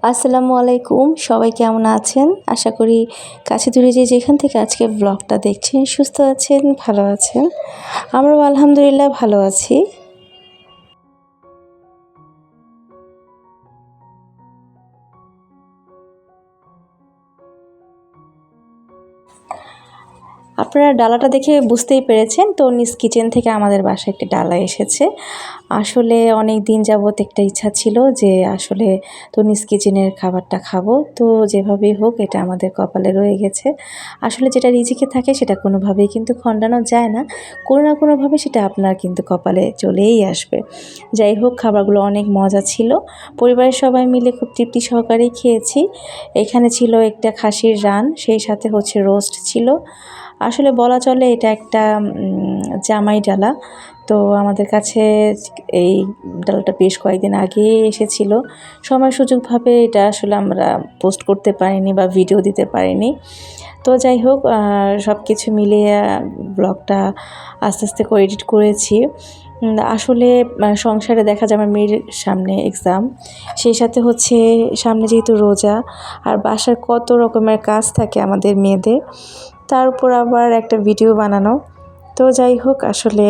আসসালামু আলাইকুম, সবাই কেমন আছেন? আশা করি কাছে দূরে যে যেখান থেকে আজকে ব্লগটা দেখছেন সুস্থ আছেন, ভালো আছেন। আমরাও আলহামদুলিল্লাহ ভালো আছি। আপনারা ডালাটা দেখে বুঝতেই পেরেছেন, তনিস কিচেন থেকে আমাদের বাসায় একটি ডালা এসেছে। আসলে অনেক দিন যাবত একটা ইচ্ছা ছিল যে আসলে তনিস কিচেনের খাবারটা খাবো। তো যেভাবেই হোক এটা আমাদের কপালে রয়ে গেছে। আসলে যেটা রিজিকে থাকে সেটা কোনোভাবেই কিন্তু খণ্ডানো যায় না। কোনো না কোনোভাবে সেটা আপনার কিন্তু কপালে চলেই আসবে। যাই হোক, খাবারগুলো অনেক মজা ছিল। পরিবারের সবাই মিলে খুব তৃপ্তি সহকারেই খেয়েছি। এখানে ছিল একটা খাসির রান, সেই সাথে হচ্ছে রোস্ট ছিল। আসলে বলা চলে এটা একটা জামাই ডালা। তো আমাদের কাছে এই ডালাটা বেশ কয়েকদিন আগে এসেছিল। সময় সুযোগভাবে এটা আসলে আমরা পোস্ট করতে পারিনি বা ভিডিও দিতে পারিনি। তো যাই হোক, সব কিছু মিলিয়ে ব্লগটা আস্তে আস্তে করে এডিট করেছি। আসলে সংসারে দেখা যায় আমার মেয়ের সামনে এক্সাম, সেই সাথে হচ্ছে সামনে যেহেতু রোজা, আর বাসার কত রকমের কাজ থাকে আমাদের মেয়েদের, তার উপর আবার একটা ভিডিও বানানো। তো যাই হোক, আসলে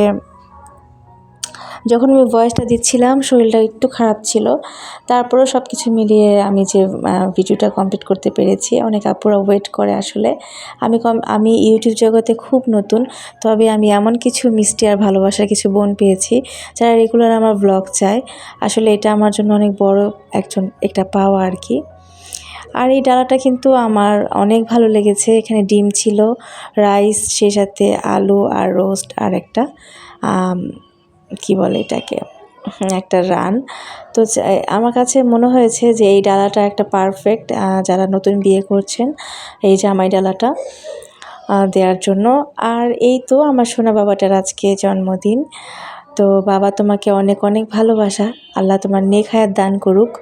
যখন আমি ভয়েসটা দিচ্ছিলাম শরীরটা একটু খারাপ ছিল, তারপরেও সব কিছু মিলিয়ে আমি যে ভিডিওটা কমপ্লিট করতে পেরেছি। অনেক আপুরা ওয়েট করে আসলে। আমি ইউটিউব জগতে খুব নতুন, তবে আমি এমন কিছু মিষ্টি আর ভালোবাসার কিছু বোন পেয়েছি যারা রেগুলার আমার ব্লগ চায়। আসলে এটা আমার জন্য অনেক বড় একটা পাওয়া আর কি। আর এই ডালাটা কিন্তু আমার অনেক ভালো লেগেছে। এখানে ডিম ছিল, রাইস, সেই সাথে আলু আর রোস্ট, আর একটা কি বলে এটাকে, একটা রান। তো আমার কাছে মনে হয়েছে যে এই ডালাটা একটা পারফেক্ট, যারা নতুন বিয়ে করছেন এই জামাই ডালাটা দেওয়ার জন্য। আর এই তো আমার সোনা বাবাটার আজকে জন্মদিন। তো বাবা, তোমাকে অনেক অনেক ভালোবাসা। আল্লাহ তোমার নেক হায়াত দান করুক।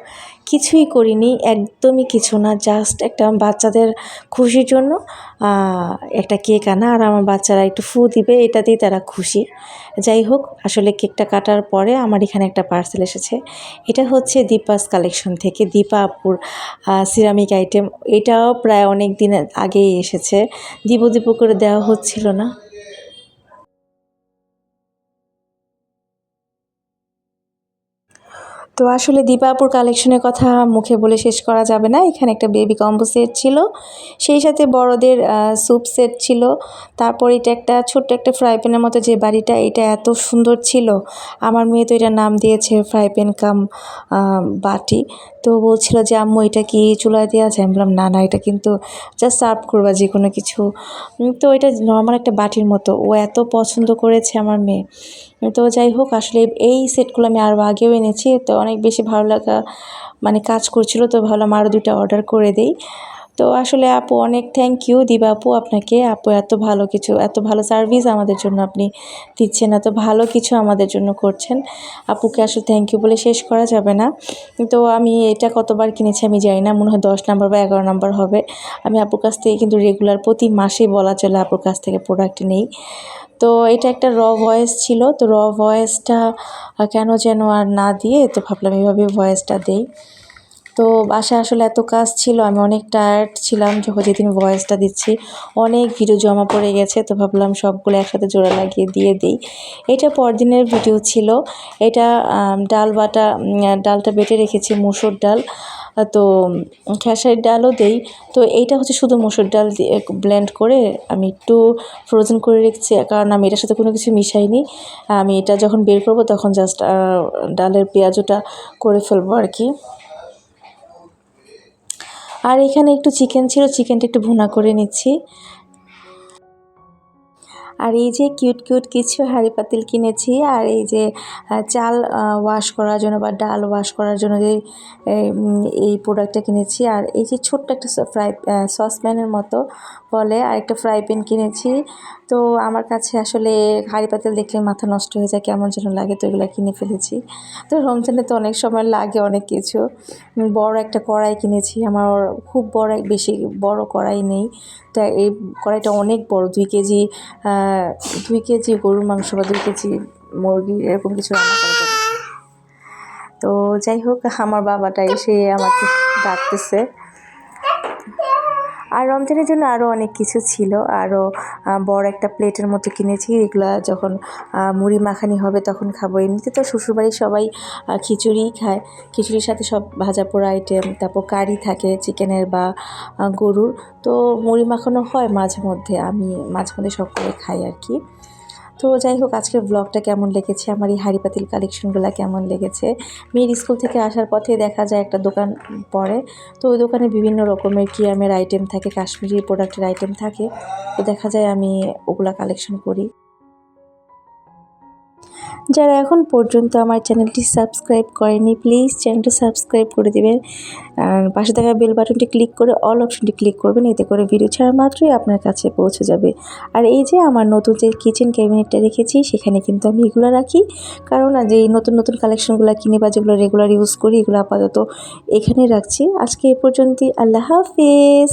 কিছুই করিনি, একদমই কিছু না, জাস্ট একটা বাচ্চাদের খুশির জন্য একটা কেক আনা, আর আমার বাচ্চারা একটু ফু দিবে, এটাতেই তারা খুশি। যাই হোক, আসলে কেকটা কাটার পরে আমার এখানে একটা পার্সেল এসেছে। এটা হচ্ছে দীপাস কালেকশন থেকে, দীপা আপুর সিরামিক আইটেম। এটাও প্রায় অনেক দিন আগেই এসেছে, দিব দিব করে দেওয়া হচ্ছিল না। তো আসলে দীপা আপুর কালেকশনের কথা মুখে বলে শেষ করা যাবে না। এখানে একটা বেবি কম্বো সেট ছিল, সেই সাথে বড়দের স্যুপ সেট ছিল। তারপর এটা একটা ছোট্ট একটা ফ্রাই প্যানের মতো যে বাড়িটা, এটা এত সুন্দর ছিল। আমার মেয়ে তো এটার নাম দিয়েছে ফ্রাই প্যান কাম বাটি। তো বলছিল যে আম্মু এটা কি চুলায় দেওয়া যায়? আমি বললাম না না, এটা কিন্তু জাস্ট সার্ভ করবা যে কোনো কিছু। তো এটা নর্মাল একটা বাটির মতো, ও এত পছন্দ করেছে আমার মেয়ে। তো যাই হোক, আসলে এই সেটগুলো আমি আরও আগেও এনেছি, তো অনেক বেশি ভালো লাগা মানে কাজ করছিল, তো ভাবলাম আরও 2টা অর্ডার করে দেই। তো আসলে আপু অনেক থ্যাংক ইউ দিবা আপু আপনাকে। আপু এত ভালো কিছু, এত ভালো সার্ভিস আমাদের জন্য আপনি দিচ্ছেন, এত ভালো কিছু আমাদের জন্য করছেন। আপুকে আসলে থ্যাংক ইউ বলে শেষ করা যাবে না। তো আমি এটা কতবার কিনেছি আমি জানি না, মনে হয় 10 নাম্বার বা 11 নাম্বার হবে। আমি আপুর কাছ থেকে কিন্তু রেগুলার প্রতি মাসেই বলা চলে আপুর কাছ থেকে প্রোডাক্ট নেই। তো এটা একটা ভয়েস ছিল, তো ভয়েসটা কেন যেন আর না দিয়ে, তো ভাবলাম এইভাবে ভয়েসটা দেই। তো বাসায় আসলে এত কাজ ছিল, আমি অনেক টায়ার্ড ছিলাম যখন যেদিন ভয়েসটা দিচ্ছি। অনেক ভিডিও জমা পড়ে গেছে, তো ভাবলাম সবগুলো একসাথে জোড়া লাগিয়ে দিয়ে দিই। এটা পরদিনের ভিডিও ছিল। এটা ডাল বাটা, ডালটা বেটে রেখেছি মুসুর ডাল, তো খেসারির ডালও দেই। তো এইটা হচ্ছে শুধু মসুর ডাল দিয়ে ব্লেন্ড করে আমি একটু ফ্রোজেন করে রেখেছি, কারণ আমি এটার সাথে কোনো কিছু মিশাইনি। আমি এটা যখন বের করব তখন জাস্ট ডালের পেঁয়াজটা করে ফেলবো আর কি। আর এখানে একটু চিকেন ছিল, চিকেনটা একটু ভুনা করে নিচ্ছি। আর এই যে কিউট কিউট কিছু হাঁড়ি পাতিল কিনেছি, আর এই যে চাল ওয়াশ করার জন্য বা ডাল ওয়াশ করার জন্য যে এই প্রোডাক্টটা কিনেছি। আর এই যে ছোট্ট একটা সসপ্যানের মতো বলে, আর একটা ফ্রাই প্যান কিনেছি। তো আমার কাছে আসলে হাঁড়ি পাতিল দেখলে মাথা নষ্ট হয়ে যায়, কেমন যেন লাগে, তো এগুলো কিনে ফেলেছি। তো রমজানে তো অনেক সময় লাগে অনেক কিছু। বড় একটা কড়াই কিনেছি, আমার খুব বড় বেশি বড় কড়াই নেই। তো এই কড়াইটা অনেক বড়, 2 কেজি গরুর মাংস বা 2 কেজি মুরগি এরকম কিছু রান্না করা যাবে। তো যাই হোক, আমার বাবাটা এসে আমাকে কাটতেছে। আর রমজানের জন্য আরও অনেক কিছু ছিল, আরও বড় একটা প্লেটের মতো কিনেছি। এগুলা যখন মুড়ি মাখানি হবে তখন খাবো। এমনিতে তো শ্বশুরবাড়ির সবাই খিচুড়িই খায়, খিচুড়ির সাথে সব ভাজা পোড়া আইটেম, তারপর কারি থাকে চিকেনের বা গরুর। তো মুড়ি মাখানো হয় মাঝে মধ্যে, আমি মাঝে মধ্যে সব করে খাই আর কি। তো যাই হোক, আজকের ব্লগটা কেমন লেগেছে, আমার এই হাঁড়ি পাতিল কালেকশনগুলো কেমন লেগেছে। মেয়ের স্কুল থেকে আসার পথে দেখা যায় একটা দোকান পড়ে, তো ওই দোকানে বিভিন্ন রকমের কিয়ামের আইটেম থাকে, কাশ্মীরি প্রোডাক্টের আইটেম থাকে। তো দেখা যায় আমি ওগুলা কালেকশন করি। যারা এখন পর্যন্ত আমার চ্যানেলটি সাবস্ক্রাইব করেনি, প্লিজ চ্যানেলটি সাবস্ক্রাইব করে দেবেন। আর পাশে থাকা বেল বাটনটি ক্লিক করে অল অপশনটি ক্লিক করবেন, এতে করে ভিডিও ছাড়া মাত্রই আপনার কাছে পৌঁছে যাবে। আর এই যে আমার নতুন যে কিচেন ক্যাবিনেটটা রেখেছি, সেখানে কিন্তু আমি এগুলো রাখি, কারণ যে নতুন নতুন কালেকশনগুলো কিনে বা যেগুলো রেগুলার ইউজ করি, এগুলো আপাতত এখানে রাখছি। আজকে এ পর্যন্তই, আল্লাহ হাফিজ।